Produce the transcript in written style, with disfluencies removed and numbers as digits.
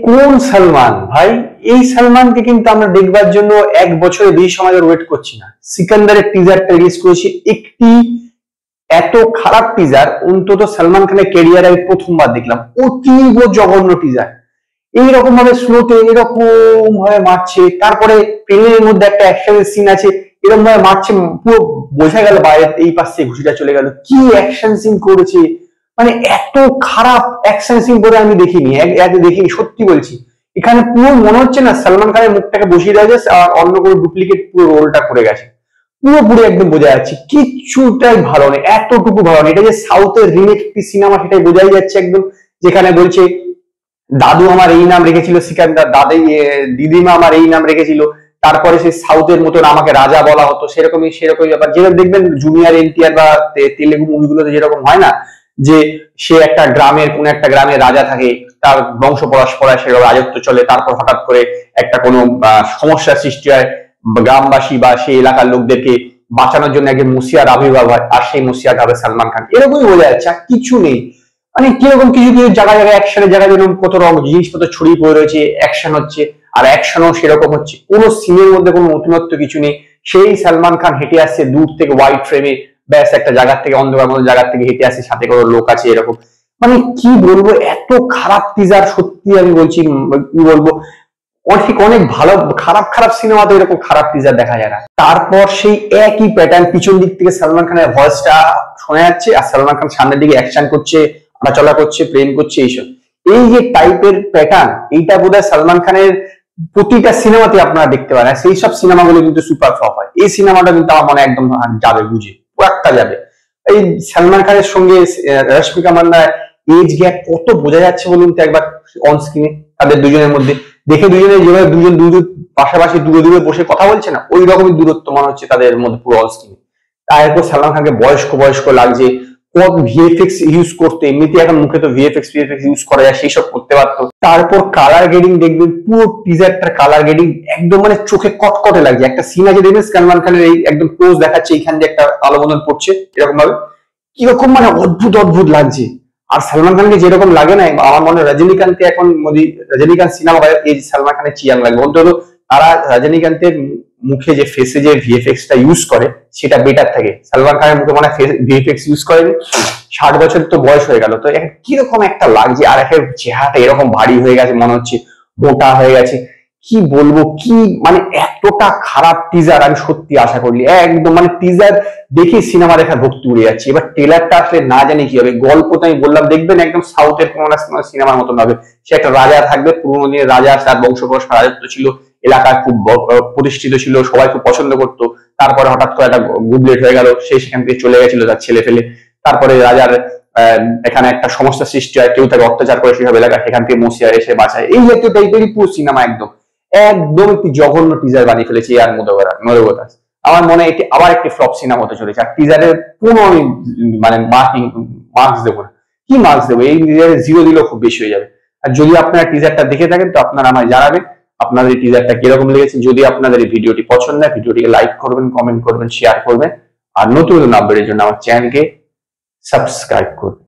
কোন সালমান ভাই? এই সালমানকে কিন্তু আমরা দেখবার জন্য 1 বছরের বেশি সময় ওয়েট করছি না। সিকান্দারের টিজারটা রিলিজ করেছি, একটি এত খারাপ টিজার অন্তত সালমান খানের ক্যারিয়ারে আমি প্রথমবার দেখলাম। অতীব জঘন্য টিজার, এইরকম ভাবে স্লোতে এরকম ভাবে মারছে, তারপরে প্লেনের মধ্যে একটা অ্যাকশনের সিন আছে, এরকম ভাবে মারছে, পুরো বোঝা গেল বাইরে এই পাশ থেকে ঘুষিটা চলে গেল। কি অ্যাকশন সিন করেছে, মানে এত খারাপ অ্যাকশন সিন করে আমি দেখিনি, দেখিনি, সত্যি বলছি। এখানে পুরো মনে হচ্ছে না সালমান খানের মুখটাকে বসিয়ে দেওয়া যাচ্ছে আর অন্য কোনো ডুপ্লিকেট পুরো রোলটা করে গেছে। পুরোপুরি একদম বোঝা যাচ্ছে কিচ্ছুটাই ভালো নেই, এতটুকু ভালো নেই। এটা যে সাউথের রিমেক একটি সিনেমা সেটাই বোঝাই যাচ্ছে একদম, যেখানে বলছে দাদু আমার এই নাম রেখেছিল সিকান্দার, দিদিমা আমার এই নাম রেখেছিল, তারপরে সে সাউথের মতন আমাকে রাজা বলা হতো, সেরকমই ব্যাপার। যেটা দেখবেন জুনিয়র এনটিআর বা তেলেগু মুভিগুলোতে যেরকম হয় না, যে সে একটা গ্রামের কোন একটা গ্রামের রাজা থাকে, তার বংশ পরম্পরায় সেরকম রাজত্ব চলে, তারপর হঠাৎ করে একটা কোনো সমস্যার সৃষ্টি হয়, গ্রামবাসী বা সেই এলাকার লোকদেরকে বাঁচানোর জন্য একজন মুসিয়ার আবির্ভাব হয়, আর সেই মুসিয়াটা হবে সালমান খান। এরকমই বোঝা যাচ্ছে, আর কিছু নেই। মানে কিরকম কিছু কিছু জায়গায় জায়গায় অ্যাকশনের জায়গায় যেরকম কত জিনিসপত্র ছড়িয়ে পড়ে রয়েছে, অ্যাকশন হচ্ছে আর অ্যাকশনও সেরকম হচ্ছে, কোনো সিনের মধ্যে কোনো নতুনত্ব কিছু নেই। সেই সালমান খান হেঁটে আসছে দূর থেকে হোয়াইট ফ্রেমে, ব্যাস একটা জায়গার থেকে, অন্ধকার মতো জায়গার থেকে হেঁটে আসছে, সাথে কোনো লোক আছে এরকম। মানে কি বলবো, এত খারাপ টিজার, সত্যি আমি বলছি, কি বলবো, অনেক ভালো খারাপ খারাপ সিনেমাতে এরকম খারাপ টিজার দেখা যায় না। তারপর সেই একই প্যাটার্ন, পিছন দিক থেকে সালমান খানের ভয়েসটা শোনা যাচ্ছে আর সালমান খান সামনের দিকে অ্যাকশন করছে, হাঁটাচলা করছে, প্লেন করছে, এইসব এই যে টাইপের প্যাটার্ন, এইটা বোধহয় সালমান খানের প্রতিটা সিনেমাতে আপনারা দেখতে পারেন। সেই সব সিনেমাগুলো কিন্তু সুপার ফ্লপ হয়। এই সিনেমাটা কিন্তু আমার মনে একদম যাবে, বুঝে পুরাটা যাবে। এই সালমান খানের সঙ্গে রশ্মিকা মান্দার এজ গ্যাপ কত বোঝা যাচ্ছে বলুন তো একবার অন স্ক্রিনে, তাদের দুজনের মধ্যে দেখে দুজনে যেভাবে দুজন দূর পাশাপাশি দূরে দূরে বসে কথা বলছে না, ওই রকমই দূরত্ব মনে হচ্ছে তাদের মধ্যে পুরো অন স্ক্রিনে। তারপর সালমান খানকে বয়স্ক বয়স্ক লাগছে, কত ভিএফএক্স ইউজ করতে, এমনিতে এখন মুখে তো ভিএফএক্স ইউজ করা যায়, সেই সব করতে পারতো। তারপর কালার গ্রেডিং দেখবেন, পুরো টিজারটার কালার গ্রেডিং একদম মানে চোখে কটকটে লাগছে। একটা সিন আছে দেখবেন সালমান খানের এই একদম ক্লোজ দেখাচ্ছে, এইখান দিয়ে একটা আলো বদল পড়ছে এরকম ভাবে, কিরকম মানে অদ্ভুত অদ্ভুত লাগছে। আর সালমান খানকে যেরকম লাগে না, আমার মনে হয় রজনীকান্তকে এখন রজনীকান্ত সিনেমা এই সালমান খানের চিয়াং লাগবে। অন্তত তারা রজনীকান্তের মুখে যে ফেসে যে ভিএফএক্স টা ইউজ করে সেটা বেটার থাকে। সালমান খানের মুখে মানে ভিএফএক্স ইউজ করেনি, 60 বছর তো বয়স হয়ে গেল, তো কিরকম একটা লাগছে। আর একটা চেহারাটা এরকম ভারী হয়ে গেছে, মনে হচ্ছে মোটা হয়ে গেছে। কি বলবো, কি মানে এতটা খারাপ টিজার আমি সত্যি আশা করি একদম, মানে টিজার দেখে সিনেমা দেখার ভক্তি উড়ে যাচ্ছে। এবার ট্রেলারটা আসলে না জানি কি হবে। গল্প তো আমি বললাম, দেখবেন একদম সাউথের কোন সিনেমার মতন হবে। সে একটা রাজা থাকবে, পুরোনো দিনের রাজা, তার বংশ পরম্পরা রাজত্ব ছিল, এলাকায় খুব প্রতিষ্ঠিত ছিল, সবাই খুব পছন্দ করতো। তারপরে হঠাৎ করে একটা গুবলেট হয়ে গেল, সে সেখান থেকে চলে গেছিল তার ছেলে ফেলে। তারপরে রাজার এখানে একটা সমস্যা সৃষ্টি হয়, কেউ তাকে অত্যাচার করে সেসব এলাকা, সেখান থেকে মুসিয়ার এসে বাঁচায়। এই জাতীয় টাইপেরই পুরো সিনেমা একদম একদম একটি জঘন্য টিজার বানিয়ে ফেলেছে আর মনোবতাস। আমার মনে হয় এটি আবার একটি ফ্লপ সিনেমা হতে চলেছে। আর টিজারের কোনো আমি মানে মার্কস দেবো না। কি মার্কস দেবো? এই টিজারে 0 দিলেও খুব বেশি হয়ে যাবে। আর যদি আপনারা টিজারটা দেখে থাকেন তো আপনারা আমায় জানাবেন আপনাদের এই টিজারটা কিরকম লেগেছে। যদি আপনাদের এই ভিডিওটি পছন্দ হয়, ভিডিওটিকে লাইক করবেন, কমেন্ট করবেন, শেয়ার করবেন। আর নতুন আপডেটের জন্য আমার চ্যানেলকে সাবস্ক্রাইব করবেন।